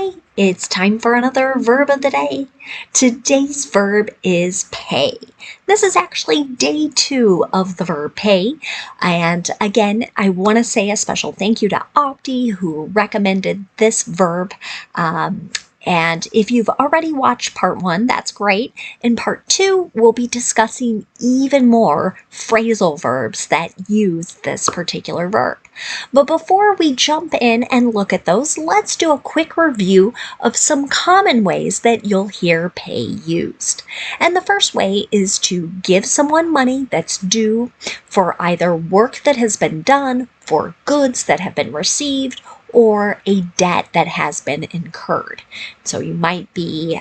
Hi, it's time for another verb of the day. Today's verb is pay. This is actually day 2 of the verb pay. And again, I want to say a special thank you to Opti who recommended this verb. And if you've already watched part 1, that's great. In part 2, we'll be discussing even more phrasal verbs that use this particular verb. But before we jump in and look at those, let's do a quick review of some common ways that you'll hear pay used. And the first way is to give someone money that's due for either work that has been done, for goods that have been received, or a debt that has been incurred. So you might be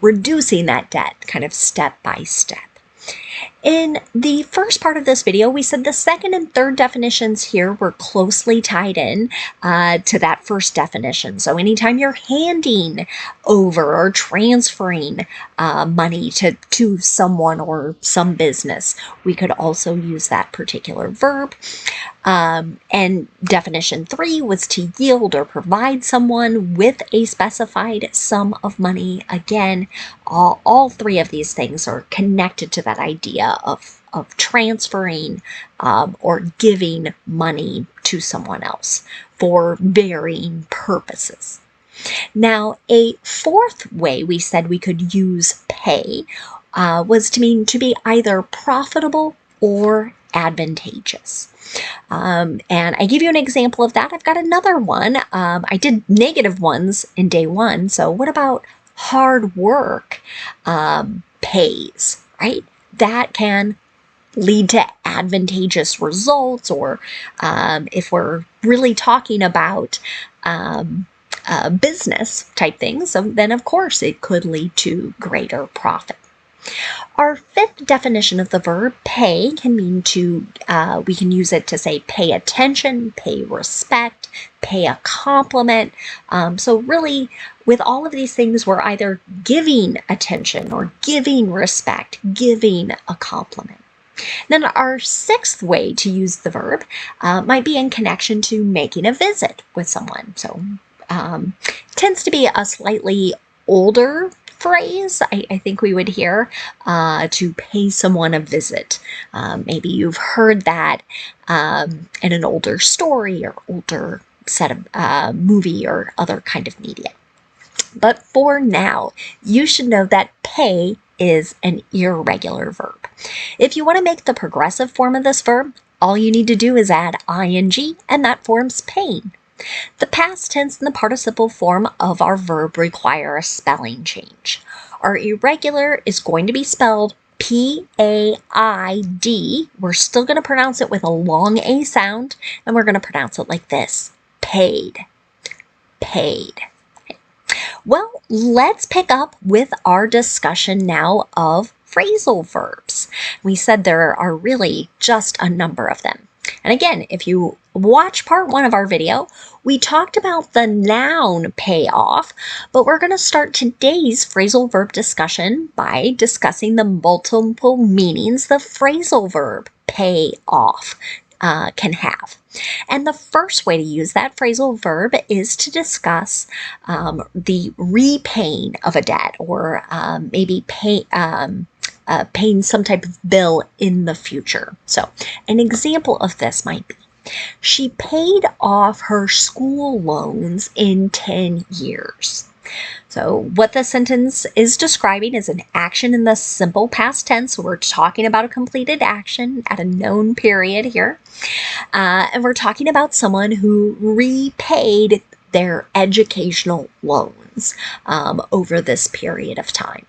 reducing that debt kind of step by step. In the first part of this video, we said the second and third definitions here were closely tied in to that first definition. So anytime you're handing over or transferring money to someone or some business, we could also use that particular verb. And definition 3 was to yield or provide someone with a specified sum of money. Again, all three of these things are connected to that idea of transferring or giving money to someone else for varying purposes. Now, a fourth way we said we could use pay was to mean to be either profitable or advantageous. And I give you an example of that. I've got another one. I did negative ones in day 1. So what about hard work pays, right? That can lead to advantageous results, or if we're really talking about business type things, so then of course it could lead to greater profit. Our fifth definition of the verb pay can mean to, we can use it to say pay attention, pay respect, pay a compliment. So really, with all of these things, we're either giving attention or giving respect, giving a compliment. Then our sixth way to use the verb might be in connection to making a visit with someone. So tends to be a slightly older phrase, I think we would hear, to pay someone a visit. Maybe you've heard that in an older story or older set of movie or other kind of media. But for now, you should know that pay is an irregular verb. If you want to make the progressive form of this verb, all you need to do is add ing, and that forms paying. The past tense and the participle form of our verb require a spelling change. Our irregular is going to be spelled P-A-I-D. We're still going to pronounce it with a long A sound, and we're going to pronounce it like this: paid, paid. Well, let's pick up with our discussion now of phrasal verbs. We said there are really just a number of them. And again, if you watch part 1 of our video, we talked about the noun pay off, but we're going to start today's phrasal verb discussion by discussing the multiple meanings the phrasal verb pay off can have. And the first way to use that phrasal verb is to discuss the repaying of a debt, or maybe paying some type of bill in the future. So an example of this might be, she paid off her school loans in 10 years. So what the sentence is describing is an action in the simple past tense. So we're talking about a completed action at a known period here. And we're talking about someone who repaid their educational loans over this period of time.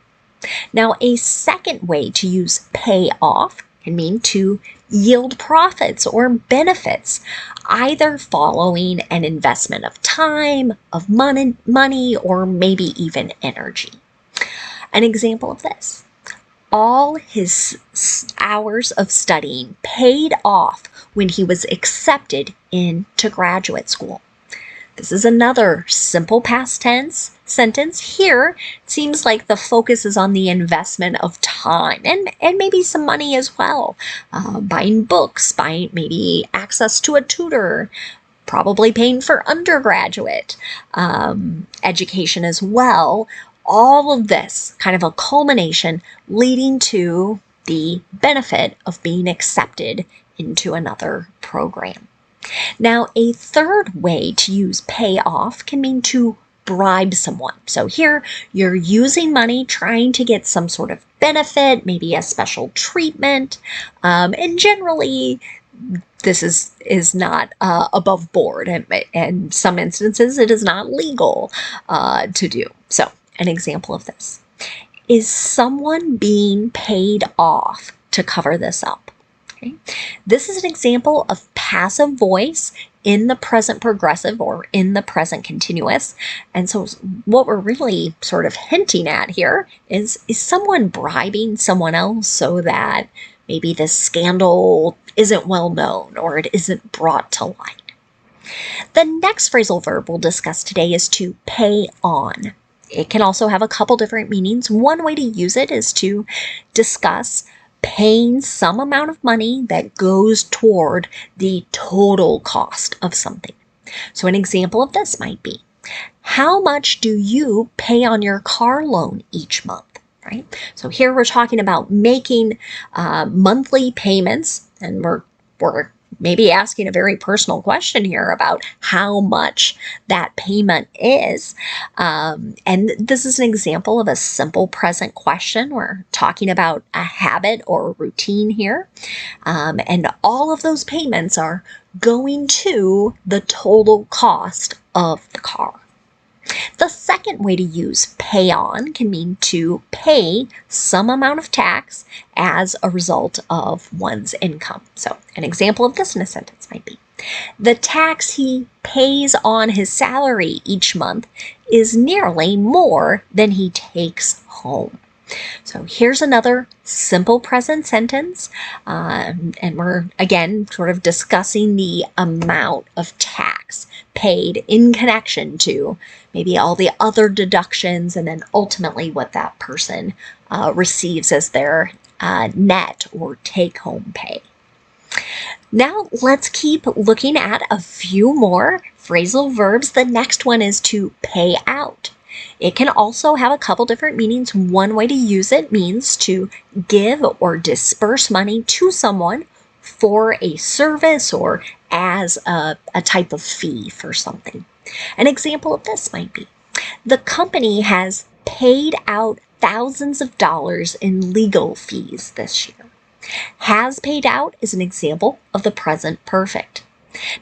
Now, a second way to use pay off can mean to yield profits or benefits, either following an investment of time, of money, or maybe even energy. An example of this: all his hours of studying paid off when he was accepted into graduate school. This is another simple past tense sentence. Here, it seems like the focus is on the investment of time and maybe some money as well. Buying books, buying maybe access to a tutor, probably paying for undergraduate education as well. All of this kind of a culmination leading to the benefit of being accepted into another program. Now, a third way to use pay off can mean to bribe someone. So here you're using money trying to get some sort of benefit, maybe a special treatment, and generally this is not above board, and in some instances it is not legal to do. So an example of this is someone being paid off to cover this up. Okay? This is an example of passive voice in the present progressive or in the present continuous. And so what we're really sort of hinting at here is someone bribing someone else so that maybe this scandal isn't well known or it isn't brought to light. The next phrasal verb we'll discuss today is to pay on. It can also have a couple different meanings. One way to use it is to discuss paying some amount of money that goes toward the total cost of something. So an example of this might be, how much do you pay on your car loan each month? Right? So here we're talking about making monthly payments, and we're maybe asking a very personal question here about how much that payment is. And this is an example of a simple present question. We're talking about a habit or a routine here. And all of those payments are going to the total cost of the car. The second way to use pay on can mean to pay some amount of tax as a result of one's income. So an example of this in a sentence might be, the tax he pays on his salary each month is nearly more than he takes home. So here's another simple present sentence, and we're again sort of discussing the amount of tax paid in connection to maybe all the other deductions and then ultimately what that person receives as their net or take-home pay. Now let's keep looking at a few more phrasal verbs. The next one is to pay out. It can also have a couple different meanings. One way to use it means to give or disperse money to someone for a service or as a type of fee for something. An example of this might be, the company has paid out thousands of dollars in legal fees this year. Has paid out is an example of the present perfect.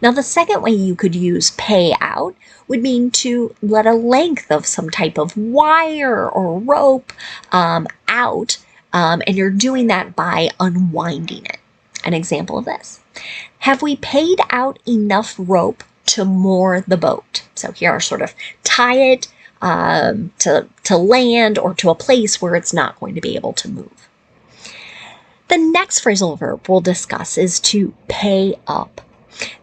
Now, the second way you could use pay out would mean to let a length of some type of wire or rope out, and you're doing that by unwinding it. An example of this, have we paid out enough rope to moor the boat? So here are sort of tie it to land or to a place where it's not going to be able to move. The next phrasal verb we'll discuss is to pay up.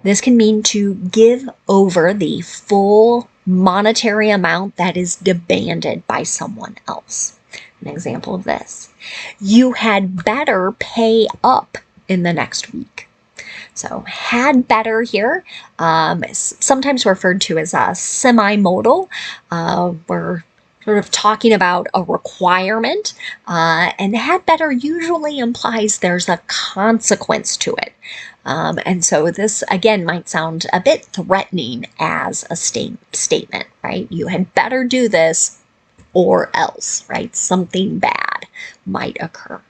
This can mean to give over the full monetary amount that is demanded by someone else. An example of this, you had better pay up in the next week. So had better here, sometimes referred to as a semi-modal. We're sort of talking about a requirement, and had better usually implies there's a consequence to it. And so this, again, might sound a bit threatening as a statement, right? You had better do this or else, right? Something bad might occur.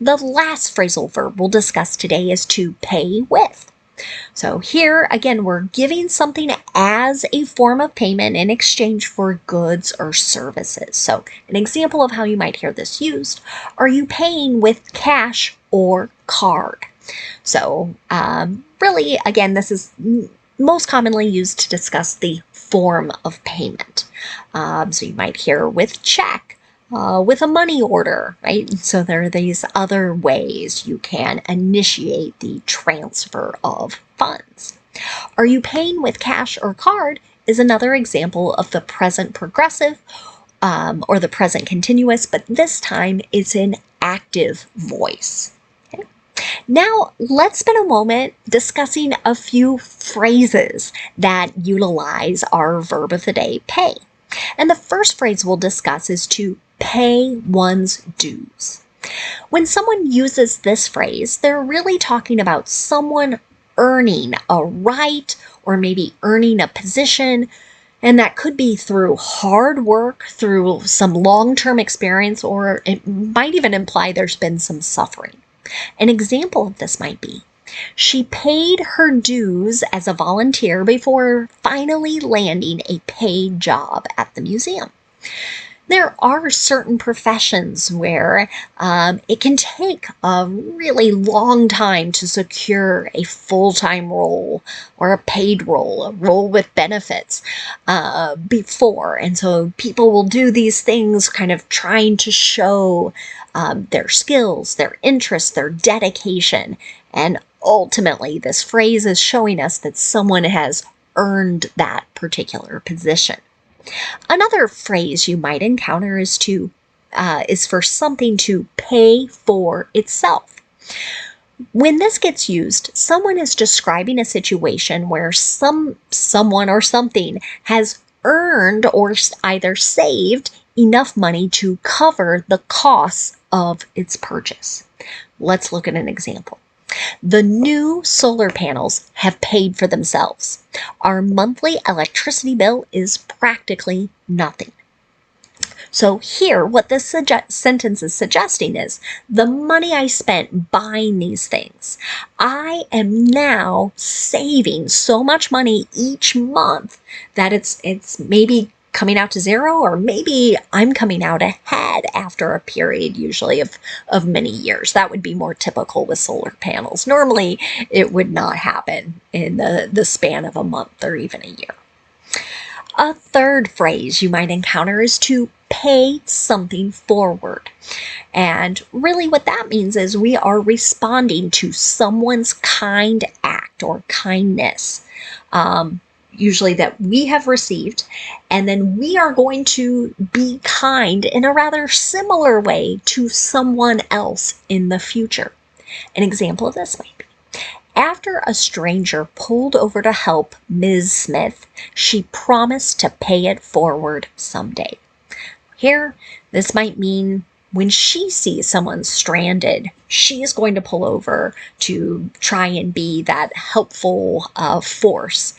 The last phrasal verb we'll discuss today is to pay with. So here, again, we're giving something as a form of payment in exchange for goods or services. So an example of how you might hear this used, are you paying with cash or card? So really, again, this is most commonly used to discuss the form of payment. So you might hear with check, with a money order, right? So there are these other ways you can initiate the transfer of funds. Are you paying with cash or card is another example of the present progressive or the present continuous, but this time it's in active voice. Okay? Now, let's spend a moment discussing a few phrases that utilize our verb of the day, pay. And the first phrase we'll discuss is to pay one's dues. When someone uses this phrase, they're really talking about someone earning a right or maybe earning a position, and that could be through hard work, through some long-term experience, or it might even imply there's been some suffering. An example of this might be, she paid her dues as a volunteer before finally landing a paid job at the museum. There are certain professions where it can take a really long time to secure a full-time role or a paid role, a role with benefits before. And so people will do these things kind of trying to show their skills, their interests, their dedication. And ultimately, this phrase is showing us that someone has earned that particular position. Another phrase you might encounter is for something to pay for itself. When this gets used, someone is describing a situation where someone or something has earned or either saved enough money to cover the costs of its purchase. Let's look at an example. The new solar panels have paid for themselves. Our monthly electricity bill is practically nothing. So here, what this sentence is suggesting is the money I spent buying these things, I am now saving so much money each month that it's maybe coming out to zero, or maybe I'm coming out ahead after a period usually of many years. That would be more typical with solar panels. Normally, it would not happen in the span of a month or even a year. A third phrase you might encounter is to pay something forward. And really what that means is we are responding to someone's kind act or kindness. Usually that we have received, and then we are going to be kind in a rather similar way to someone else in the future. An example of this might be, after a stranger pulled over to help Ms. Smith, she promised to pay it forward someday. Here, this might mean when she sees someone stranded, she is going to pull over to try and be that helpful force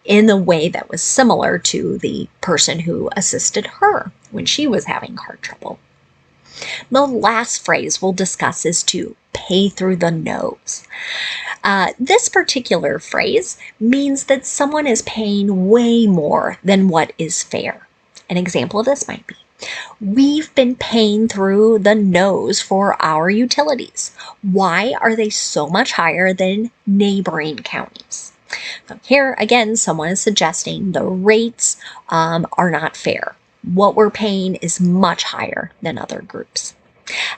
in a way that was similar to the person who assisted her when she was having car trouble. The last phrase we'll discuss is to pay through the nose. This particular phrase means that someone is paying way more than what is fair. An example of this might be, we've been paying through the nose for our utilities. Why are they so much higher than neighboring counties? So here, again, someone is suggesting the rates are not fair. What we're paying is much higher than other groups.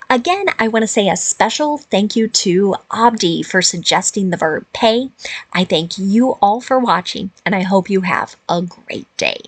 Again, I want to say a special thank you to Abdi for suggesting the verb pay. I thank you all for watching, and I hope you have a great day.